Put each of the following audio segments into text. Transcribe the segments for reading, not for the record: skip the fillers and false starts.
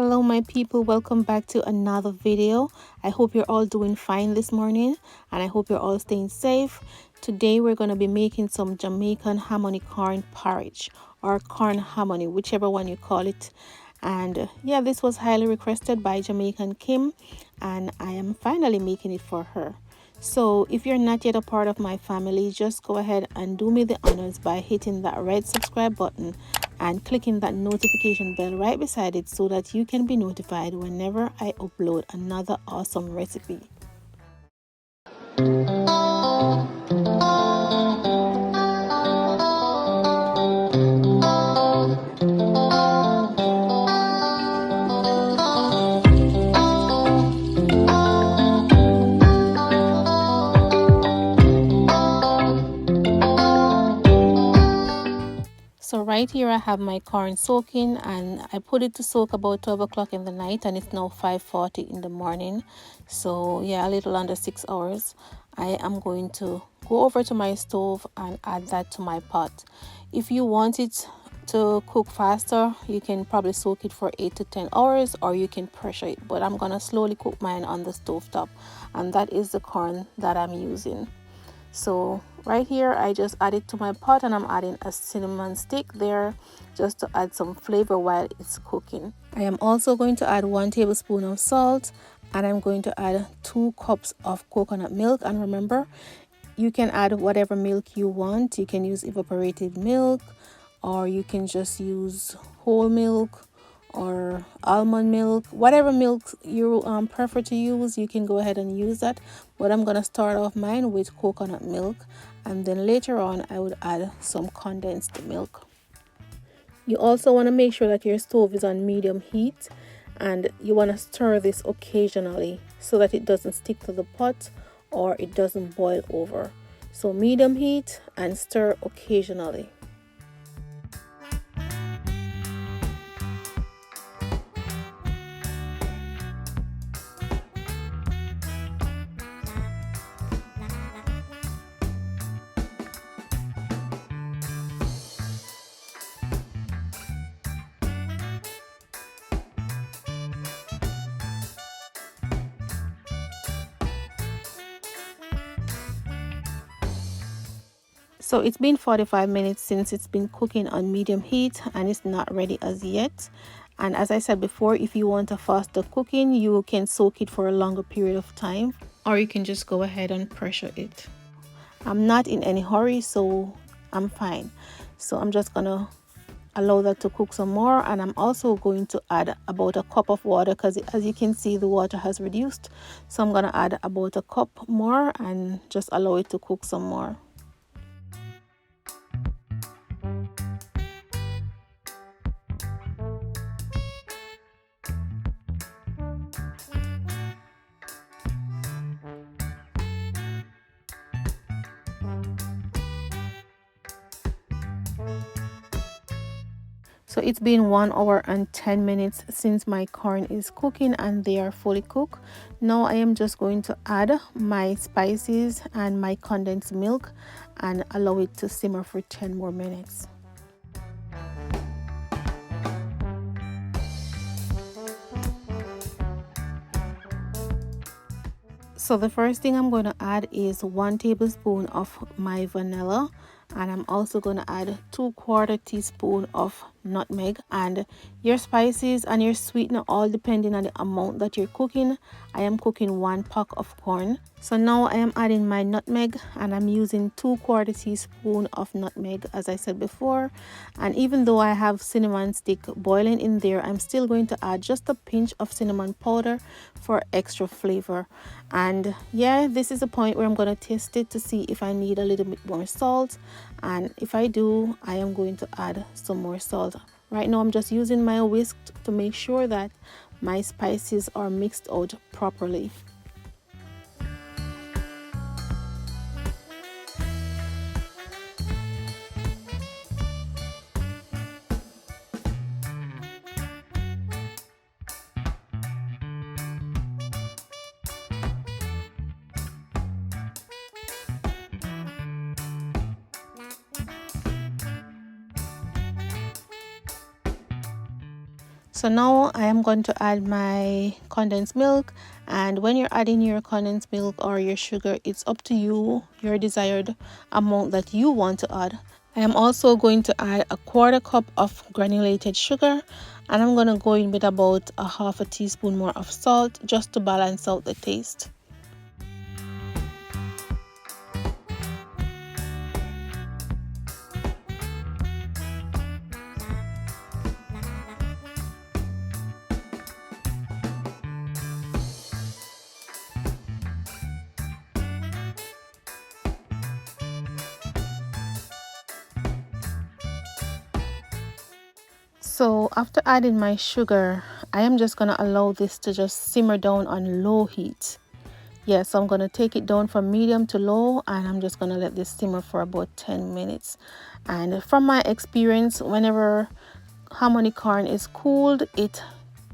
Hello my people, welcome back to another video. I hope you're all doing fine this morning and I hope you're all staying safe. Today we're going to be making some Jamaican hominy corn porridge or corn hominy, whichever one you call it. And yeah, this was highly requested by Jamaican Kim and I am finally making it for her. So if you're not yet a part of my family, just go ahead and do me the honors by hitting that red subscribe button and clicking that notification bell right beside it so that you can be notified whenever I upload another awesome recipe. So right here I have my corn soaking and I put it to soak about 12 o'clock in the night and it's now 5:40 in the morning. So yeah, a little under 6 hours. I am going to go over to my stove and add that to my pot. If you want it to cook faster, you can probably soak it for 8 to 10 hours or you can pressure it. But I'm gonna slowly cook mine on the stove top, and that is the corn that I'm using. So right here I just added to my pot and I'm adding a cinnamon stick there just to add some flavor while it's cooking. I am also going to add 1 tablespoon of salt and I'm going to add 2 cups of coconut milk. And remember, you can add whatever milk you want. You can use evaporated milk or you can just use whole milk or almond milk, whatever milk you prefer to use, you can go ahead and use that. But I'm gonna start off mine with coconut milk and then later on I would add some condensed milk. You also want to make sure that your stove is on medium heat and you want to stir this occasionally so that it doesn't stick to the pot or it doesn't boil over. So medium heat and stir occasionally. So it's been 45 minutes since it's been cooking on medium heat and it's not ready as yet. And as I said before, if you want a faster cooking, you can soak it for a longer period of time or you can just go ahead and pressure it. I'm not in any hurry, so I'm fine. So I'm just gonna allow that to cook some more, and I'm also going to add about a cup of water because as you can see the water has reduced. So I'm gonna add about a cup more and just allow it to cook some more. So it's been 1 hour and 10 minutes since my corn is cooking and they are fully cooked. Now I am just going to add my spices and my condensed milk and allow it to simmer for 10 more minutes. So the first thing I'm going to add is 1 tablespoon of my vanilla, and I'm also going to add 2/4 teaspoon of nutmeg, and your spices and your sweetener all depending on the amount that you're cooking. I am cooking 1 pack of corn. So now I am adding my nutmeg and I'm using 2/4 teaspoon of nutmeg as I said before. And even though I have cinnamon stick boiling in there, I'm still going to add just a pinch of cinnamon powder for extra flavor. And yeah, this is a point where I'm going to taste it to see if I need a little bit more salt, and if I do, I am going to add some more salt. Right now I'm just using my whisk to make sure that my spices are mixed out properly. So now I am going to add my condensed milk, and when you're adding your condensed milk or your sugar, it's up to you, your desired amount that you want to add. I am also going to add a quarter cup of granulated sugar, and I'm going to go in with about a half a teaspoon more of salt just to balance out the taste. So after adding my sugar, I am just going to allow this to just simmer down on low heat. Yes, I'm going to take it down from medium to low, and I'm just going to let this simmer for about 10 minutes. And from my experience, whenever hominy corn is cooled, it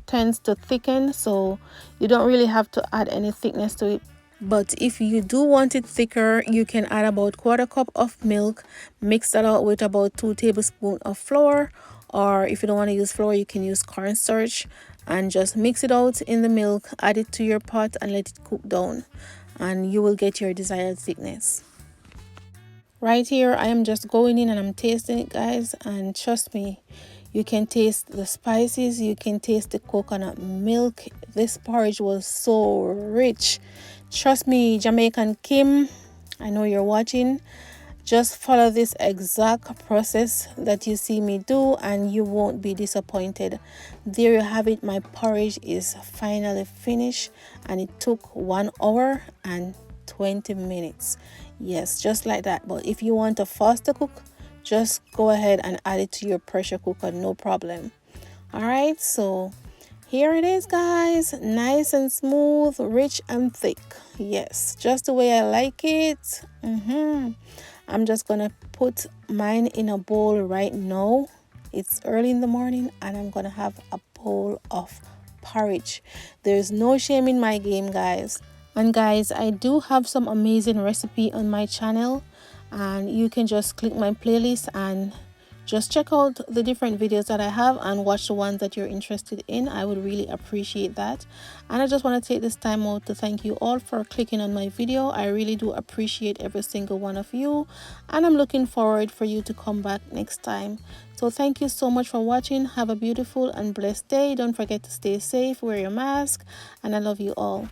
tends to thicken, so you don't really have to add any thickness to it. But if you do want it thicker, you can add about quarter cup of milk, mix that out with about 2 tablespoons of flour, or if you don't want to use flour, you can use cornstarch, and just mix it out in the milk, add it to your pot and let it cook down, and you will get your desired thickness. Right here I am just going in and I'm tasting it, guys, and trust me, you can taste the spices, you can taste the coconut milk. This porridge was so rich. Trust me, Jamaican Kim, I know you're watching. Just follow this exact process that you see me do and you won't be disappointed. There you have it. My porridge is finally finished, and it took 1 hour and 20 minutes. Yes, just like that. But if you want a faster cook, just go ahead and add it to your pressure cooker, no problem. All right, so here it is, guys. Nice and smooth, rich and thick. Yes, just the way I like it. I'm just gonna put mine in a bowl right now. It's early in the morning and I'm gonna have a bowl of porridge. There's no shame in my game, guys. And guys, I do have some amazing recipe on my channel, and you can just click my playlist and just check out the different videos that I have and watch the ones that you're interested in. I would really appreciate that. And I just want to take this time out to thank you all for clicking on my video. I really do appreciate every single one of you, and I'm looking forward for you to come back next time. So thank you so much for watching. Have a beautiful and blessed day. Don't forget to stay safe, wear your mask, and I love you all.